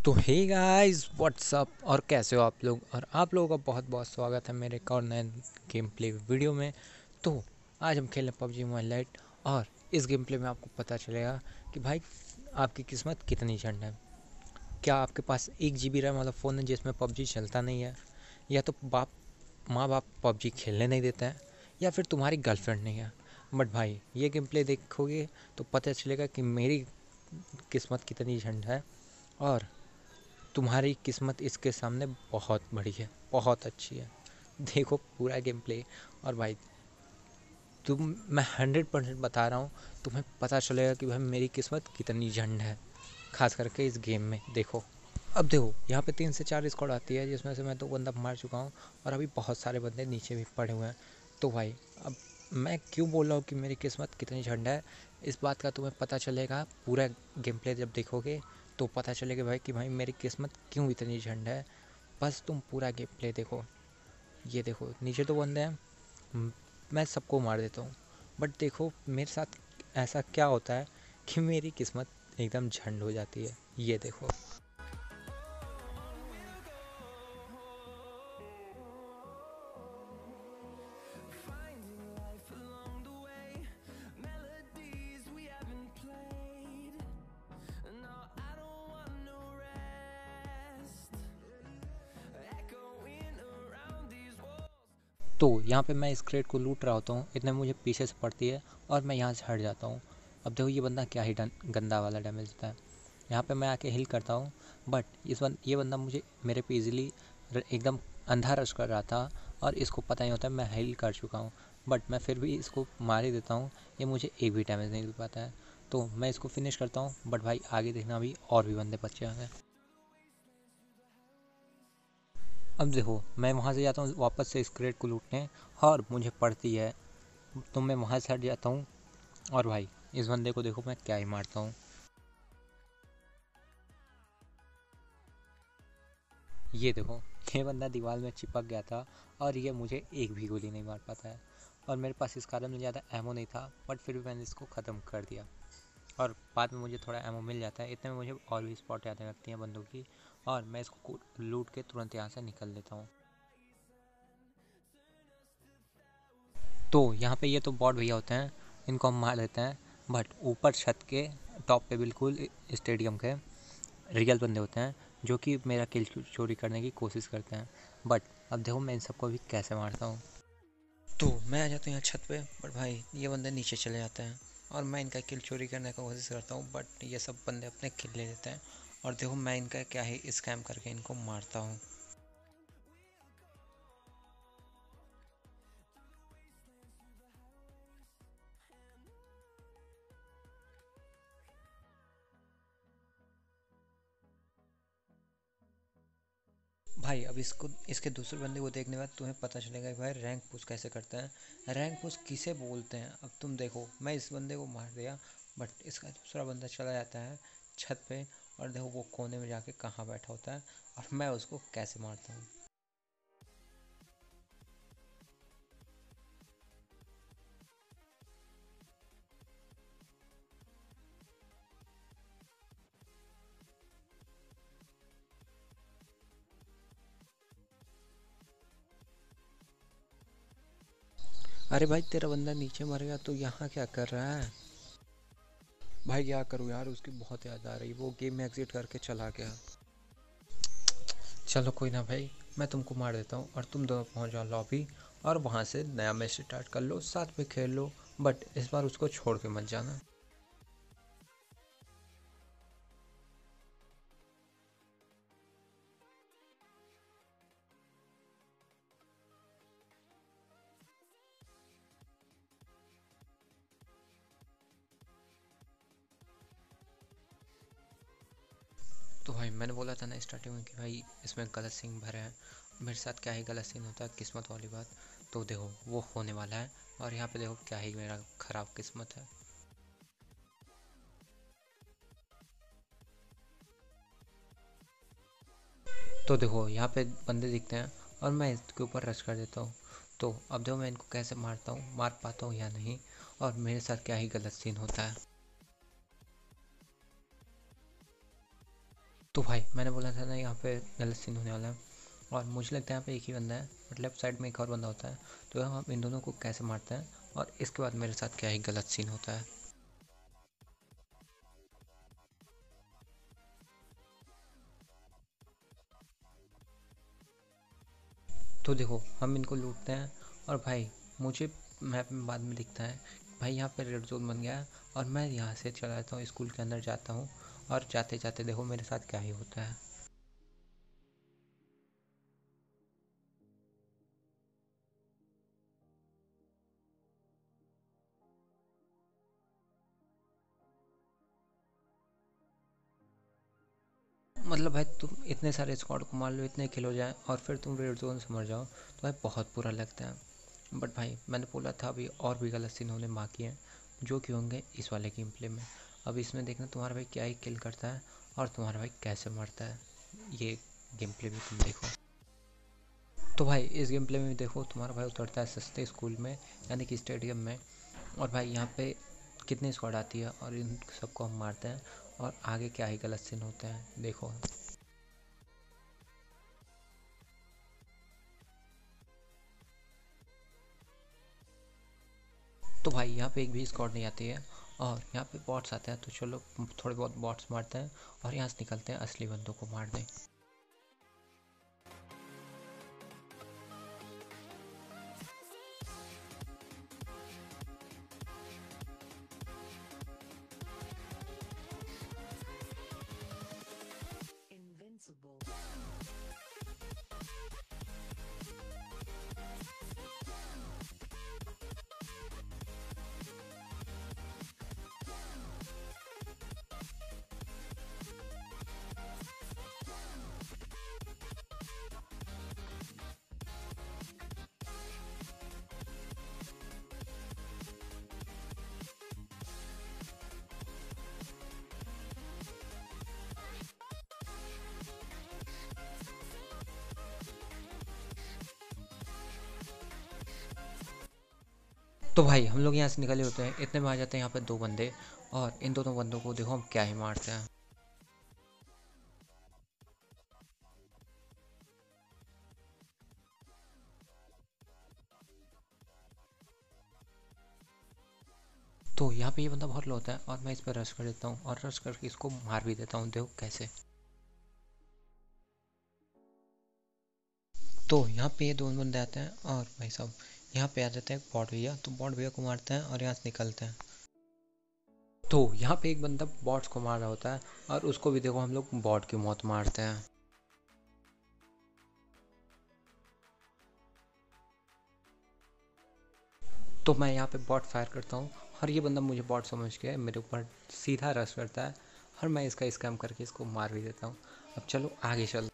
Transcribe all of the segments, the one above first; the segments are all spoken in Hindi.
तो हे गाइस व्हाट्सअप और कैसे हो आप लोग। और आप लोगों का बहुत बहुत स्वागत है मेरे एक और नए गेम प्ले वीडियो में। तो आज हम खेलें पबजी मोबाइल लाइट और इस गेम प्ले में आपको पता चलेगा कि भाई आपकी किस्मत कितनी झंड है। क्या आपके पास 1 GB रैम वाला फ़ोन है जिसमें पबजी चलता नहीं है, या तो माँ बाप पबजी खेलने नहीं देते हैं, या फिर तुम्हारी गर्लफ्रेंड नहीं है। बट भाई ये गेम प्ले देखोगे तो पता चलेगा कि मेरी किस्मत कितनी झंड है और तुम्हारी किस्मत इसके सामने बहुत बड़ी है, बहुत अच्छी है। देखो पूरा गेम प्ले और भाई मैं 100% बता रहा हूँ, तुम्हें पता चलेगा कि भाई मेरी किस्मत कितनी झंड है, खास करके इस गेम में। देखो अब देखो यहाँ पे 3 से 4 स्क्वाड आती है, जिसमें से मैं 2 बंदा मार चुका हूँ और अभी बहुत सारे बंदे नीचे भी पड़े हुए हैं। तो भाई अब मैं क्यों बोल रहा हूँ कि मेरी किस्मत कितनी झंड है, इस बात का तुम्हें पता चलेगा पूरा गेम प्ले जब देखोगे तो पता चलेगा भाई कि भाई मेरी किस्मत क्यों इतनी झंड है। बस तुम पूरा गेम प्ले देखो। ये देखो नीचे तो बंदे हैं, मैं सबको मार देता हूँ, बट देखो मेरे साथ ऐसा क्या होता है कि मेरी किस्मत एकदम झंड हो जाती है। ये देखो तो यहाँ पे मैं इस क्रेट को लूट रहा होता हूँ, इतने मुझे पीछे से पड़ती है और मैं यहाँ से हट जाता हूँ। अब देखो ये बंदा क्या ही गंदा वाला डैमेज देता है। यहाँ पे मैं आके हिल करता हूँ, बट ये बंदा मुझे मेरे पे इजीली एकदम अंधा रश कर रहा था और इसको पता नहीं होता है मैं हिल कर चुका हूँ, बट मैं फिर भी इसको मार ही देता हूँ। ये मुझे एक भी डैमेज नहीं दे पाता है, तो मैं इसको फिनिश करता हूँ। बट भाई आगे देखना, अभी और भी बंदे बचे हैं। अब देखो मैं वहाँ से जाता हूँ वापस से इस क्रेट को लूटने और मुझे पड़ती है, तो मैं वहाँ से हट जाता हूँ और भाई इस बंदे को देखो मैं क्या ही मारता हूँ। ये देखो ये बंदा दीवार में चिपक गया था और ये मुझे एक भी गोली नहीं मार पाता है, और मेरे पास इस कारण में ज़्यादा एमो नहीं था, बट फिर भी मैंने इसको ख़त्म कर दिया। और बाद में मुझे थोड़ा एमो मिल जाता है, इतने में मुझे और भी स्पॉट याद लगती हैं बंदूक की, और मैं इसको लूट के तुरंत यहाँ से निकल लेता हूँ। तो यहाँ पे ये तो बॉट भैया होते हैं, इनको हम मार देते हैं। बट ऊपर छत के टॉप पे बिल्कुल स्टेडियम के रियल बंदे होते हैं जो कि मेरा किल चोरी करने की कोशिश करते हैं। बट अब देखो मैं इन सबको भी कैसे मारता हूँ। तो मैं आ जाता हूँ यहाँ छत पे, बट भाई ये बंदे नीचे चले जाते हैं और मैं इनका किल चोरी करने का कोशिश करता हूँ, बट ये सब बंदे अपने किल ले लेते हैं। और देखो मैं इनका क्या ही स्कैम करके इनको मारता हूँ। भाई अब इसको इसके दूसरे बंदे को देखने के बाद तुम्हें पता चलेगा कि भाई रैंक पुश कैसे करते हैं, रैंक पुश किसे बोलते हैं। अब तुम देखो मैं इस बंदे को मार दिया, बट इसका दूसरा बंदा चला जाता है छत पे, और देखो वो कोने में जाके कहाँ बैठा होता है और मैं उसको कैसे मारता हूँ। अरे भाई तेरा बंदा नीचे मर गया तो यहाँ क्या कर रहा है। भाई क्या करूँ यार, उसकी बहुत याद आ रही, वो गेम में एग्जिट करके चला गया। चलो कोई ना भाई, मैं तुमको मार देता हूँ और तुम दोनों पहुँच जाओ लॉबी और वहाँ से नया मैच स्टार्ट कर लो, साथ में खेल लो, बट इस बार उसको छोड़ के मत जाना। तो भाई मैंने बोला था ना स्टार्टिंग में कि भाई इसमें गलत सीन भरे हैं। मेरे साथ क्या ही गलत सीन होता है, किस्मत वाली बात। तो देखो वो होने वाला है, और यहाँ पे देखो क्या ही मेरा ख़राब किस्मत है। तो देखो यहाँ पे बंदे दिखते हैं और मैं इसके ऊपर रश कर देता हूँ। तो अब देखो मैं इनको कैसे मारता हूँ, मार पाता हूँ या नहीं, और मेरे साथ क्या ही गलत सीन होता है। तो भाई मैंने बोला था ना यहाँ पे गलत सीन होने वाला है, और मुझे लगता है यहाँ पे एक ही बंदा है, बट लेफ्ट साइड में एक और बंदा होता है। तो हम इन दोनों को कैसे मारते हैं और इसके बाद मेरे साथ क्या ही गलत सीन होता है। तो देखो हम इनको लूटते हैं, और भाई मुझे मैप में बाद में दिखता है भाई यहाँ पे रेड जोन बन गया है, और मैं यहाँ से चला जाता हूँ, स्कूल के अंदर जाता हूँ, और जाते जाते देखो मेरे साथ क्या ही होता है। मतलब भाई तुम इतने सारे स्क्वाड को मार लो, इतने किल हो जाए, और फिर तुम रेड जोन से मर जाओ, तो भाई बहुत बुरा लगता है। बट भाई मैंने बोला था अभी और भी गलत सीन होने बाकी हैं, जो कि होंगे इस वाले गेम प्ले में। अब इसमें देखना तुम्हारा भाई क्या ही किल करता है और तुम्हारा भाई कैसे मरता है, ये गेम प्ले भी तुम देखो। तो भाई इस गेम प्ले में देखो तुम्हारा भाई उतरता है सस्ते स्कूल में, यानी कि स्टेडियम में, और भाई यहाँ पे कितनी स्क्वाड आती है और इन सबको हम मारते हैं, और आगे क्या ही गलत सीन होते हैं देखो। तो भाई यहाँ पे एक भी स्क्वाड नहीं आती है, और यहाँ पे बॉट्स आते हैं, तो चलो थोड़े बहुत बॉट्स मारते हैं और यहाँ से निकलते हैं असली बंदों को मारने। Invincible. तो भाई हम लोग यहाँ से निकले होते हैं, इतने में आ जाते हैं यहाँ पे दो बंदे, और इन दोनों बंदों को देखो हम क्या ही मारते हैं। तो यहाँ पे ये बंदा बहुत लो होता है, और मैं इस पर रश कर देता हूँ, और रश करके इसको मार भी देता हूँ, देखो कैसे। तो यहाँ पे ये दोनों बंदे आते हैं, और भाई साहब यहाँ पे आ जाते हैं बॉट भैया, तो बॉट भैया को मारते हैं और यहाँ से निकलते हैं। तो यहाँ पे एक बंदा बॉट्स को मार रहा होता है, और उसको भी देखो हम लोग बॉट की मौत मारते हैं। तो मैं यहाँ पे बॉट फायर करता हूँ, और ये बंदा मुझे बॉट समझ के मेरे ऊपर सीधा रश करता है, और मैं इसका स्कैम करके इसको मार भी देता हूँ। अब चलो आगे चल।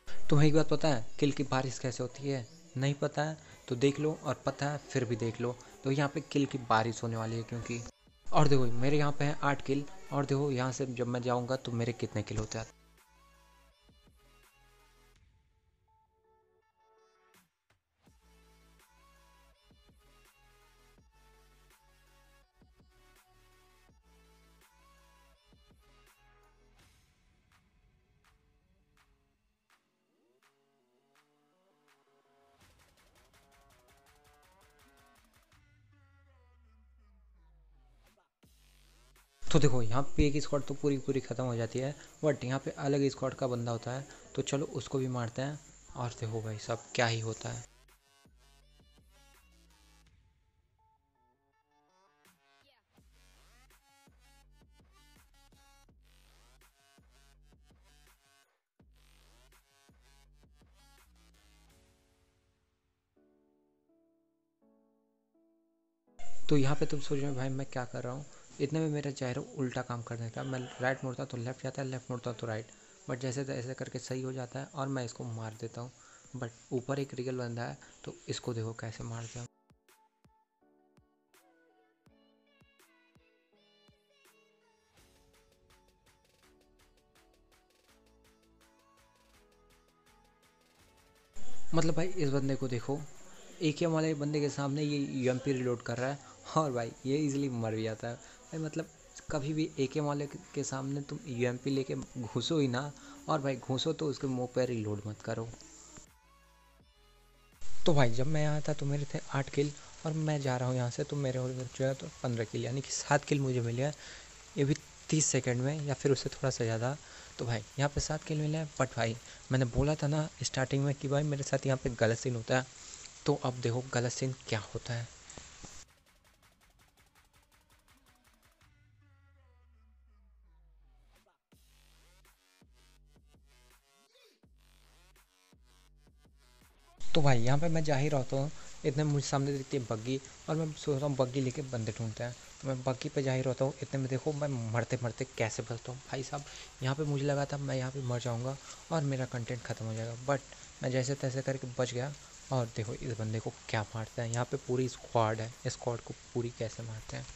तुम्हें एक बात पता है किल की बारिश कैसे होती है? नहीं पता है तो देख लो, और पता है फिर भी देख लो। तो यहाँ पे किल की बारिश होने वाली है, क्योंकि और देखो मेरे यहाँ पे है 8 किल, और देखो यहाँ से जब मैं जाऊँगा तो मेरे कितने किल होते हैं। तो देखो यहाँ पे एक स्क्वाड तो पूरी पूरी ख़त्म हो जाती है, बट यहाँ पे अलग स्क्वाड का बंदा होता है, तो चलो उसको भी मारते हैं, और देखो भाई सब क्या ही होता है। तो यहाँ पे तुम सोच रहे हो भाई मैं क्या कर रहा हूँ, इतने में मेरा चेहरा उल्टा काम करने का, मैं राइट मुड़ता तो लेफ्ट जाता है, लेफ्ट मुड़ता तो राइट, बट जैसे तैसे करके सही हो जाता है, और मैं इसको मार देता हूँ। बट ऊपर एक रियल बंदा है, तो इसको देखो कैसे मारते हैं। मतलब भाई इस बंदे को देखो, AKM वाले बंदे के सामने ये UMP रिलोड कर रहा है, और भाई ये इजीली मर भी जाता है। भाई मतलब कभी भी एके वाले के सामने तुम यूएमपी लेके घुसो ही ना, और भाई घुसो तो उसके मुंह पर रिलोड मत करो। तो भाई जब मैं आया था तो मेरे थे 8 किल, और मैं जा रहा हूँ यहाँ से तो मेरे हो जो है तो 15 किल, यानी कि 7 किल मुझे मिले हैं, ये भी 30 सेकंड में या फिर उससे थोड़ा सा ज़्यादा। तो भाई यहाँ पे 7 किल मिले हैं, बट भाई मैंने बोला था ना स्टार्टिंग में कि भाई मेरे साथ यहाँ पे गलत सीन होता है। तो अब देखो गलत सीन क्या होता है। तो भाई यहाँ पे मैं जा ही रहता हूँ, इतने मुझे सामने दिखती है बग्गी, और मैं सोच रहा हूँ बग्गी लेके बंदे ढूंढते हैं। तो मैं बग्गी पे जा ही रहता हूँ, इतने में देखो मैं मरते मरते कैसे बचता हूँ भाई साहब। यहाँ पे मुझे लगा था मैं यहाँ पे मर जाऊँगा और मेरा कंटेंट ख़त्म हो जाएगा, बट मैं जैसे तैसे करके बच गया। और देखो इस बंदे को क्या मारते हैं, यहाँ पे पूरी स्क्वाड है, स्क्वाड को पूरी कैसे मारते हैं।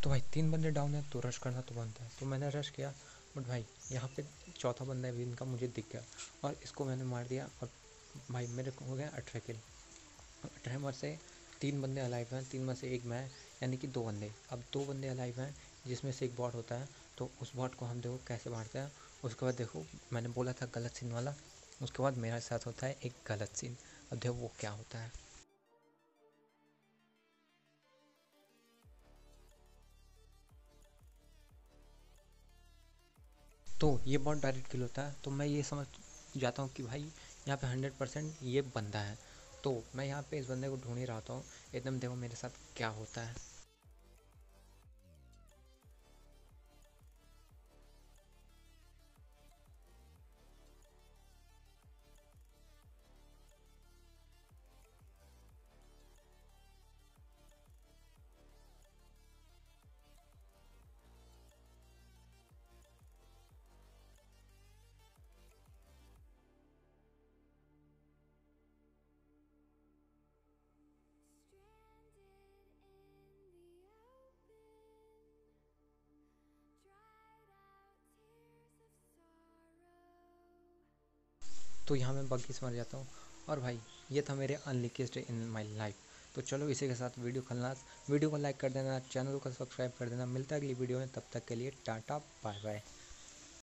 तो भाई 3 बंदे डाउन है तो रश करना तो बनता है, तो मैंने रश किया। बट भाई यहाँ पे चौथा बंदा भी इनका मुझे दिख गया, और इसको मैंने मार दिया, और भाई मेरे को हो गया 18 किल। 18 में से 3 बंदे अलाइव हैं, 3 में से एक मैं, यानी कि 2 बंदे। अब 2 बंदे अलाइव हैं जिसमें से एक बॉट होता है, तो उस बॉट को हम देखो कैसे मारते हैं। उसके बाद देखो मैंने बोला था गलत सीन वाला, उसके बाद मेरे साथ होता है एक गलत सीन। अब देखो वो क्या होता है। तो ये बहुत डायरेक्ट किल होता है, तो मैं ये समझ जाता हूँ कि भाई यहाँ पे 100% ये बंदा है। तो मैं यहाँ पे इस बंदे को ढूंढ ही रहा हूँ, एकदम देखो मेरे साथ क्या होता है। तो यहाँ मैं बग्गी से मर जाता हूँ। और भाई ये था मेरे अनलिकेस्ट डे इन माई लाइफ। तो चलो इसी के साथ वीडियो को लाइक कर देना, चैनल को सब्सक्राइब कर देना। मिलता है अगली वीडियो में, तब तक के लिए टाटा बाय बाय।